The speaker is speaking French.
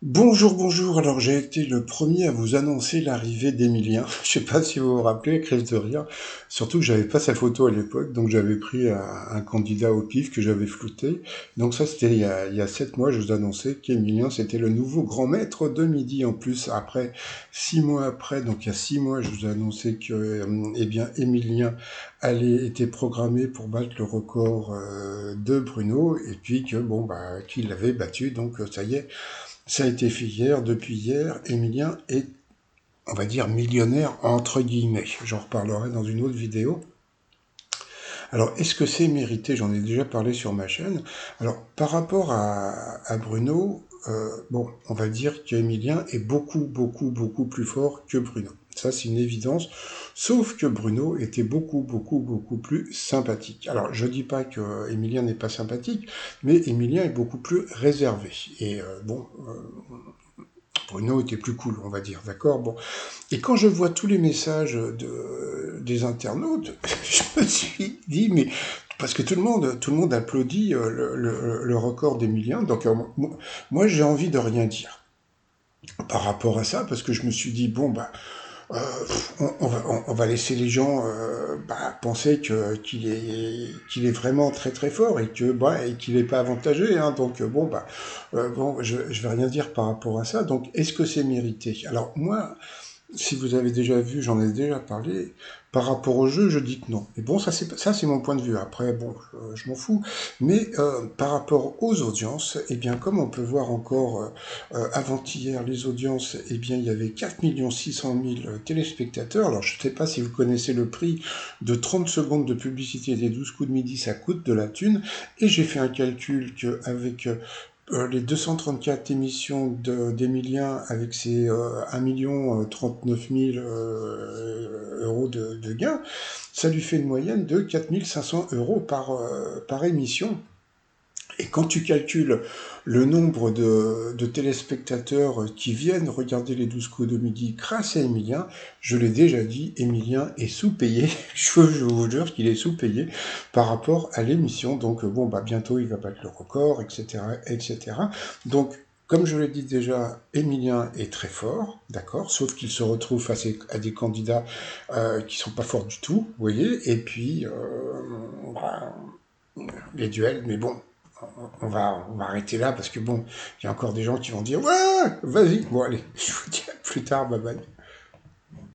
Bonjour, bonjour. Alors, j'ai été le premier à vous annoncer l'arrivée d'Emilien. Je sais pas si vous vous rappelez, crise de rire. Surtout que j'avais pas sa photo à l'époque, donc j'avais pris un candidat au pif que j'avais flouté. Donc ça, c'était il y a 7 mois, je vous annonçais qu'Emilien, c'était le nouveau grand maître de midi. En plus, après, 6 mois après, donc il y a 6 mois, je vous ai annoncé que, eh bien, Emilien était programmé pour battre le record de Bruno, et puis que, bon, bah, qu'il l'avait battu, donc ça y est. Ça a été fait hier, depuis hier, Emilien est, on va dire, millionnaire entre guillemets. J'en reparlerai dans une autre vidéo. Alors, est-ce que c'est mérité? J'en ai déjà parlé sur ma chaîne. Alors, par rapport à Bruno, bon, on va dire qu'Emilien est beaucoup, beaucoup, beaucoup plus fort que Bruno. Ça, c'est une évidence. Sauf que Bruno était beaucoup, beaucoup, beaucoup plus sympathique. Alors, je dis pas que Emilien n'est pas sympathique, mais Emilien est beaucoup plus réservé. Et bon, Bruno était plus cool, on va dire, d'accord. Bon, et quand je vois tous les messages des internautes, je me suis dit, mais parce que tout le monde applaudit le record d'Emilien, donc moi j'ai envie de rien dire par rapport à ça, parce que je me suis dit, bon, bah, euh, on va laisser les gens bah, penser qu'il est vraiment très très fort et que bah, et qu'il n'est pas avantagé, hein. Donc bon bah bon, je vais rien dire par rapport à ça. Donc est-ce que c'est mérité? Alors moi, si vous avez déjà vu, j'en ai déjà parlé, par rapport au jeu, je dis que non. Et bon, ça c'est mon point de vue. Après, bon, je m'en fous. Mais par rapport aux audiences, eh bien, comme on peut voir encore avant-hier, les audiences, eh bien, il y avait 4 600 000 téléspectateurs. Alors, je ne sais pas si vous connaissez le prix de 30 secondes de publicité des 12 coups de midi, ça coûte de la thune. Et j'ai fait un calcul qu'avec les 234 émissions d'Emilien avec ses 1 39 000 euros de gains, ça lui fait une moyenne de 4 500 € par émission. Et quand tu calcules le nombre de téléspectateurs qui viennent regarder les 12 coups de midi grâce à Emilien, je l'ai déjà dit, Emilien est sous-payé. Je vous jure qu'il est sous-payé par rapport à l'émission. Donc bon, bah bientôt il va battre le record, etc., etc. Donc comme je l'ai dit déjà, Emilien est très fort, d'accord, sauf qu'il se retrouve face à des candidats qui sont pas forts du tout, vous voyez, et puis bah, les duels, mais bon, on va arrêter là parce que bon, il y a encore des gens qui vont dire ouais, vas-y, bon allez, je vous dis à plus tard, bye bye.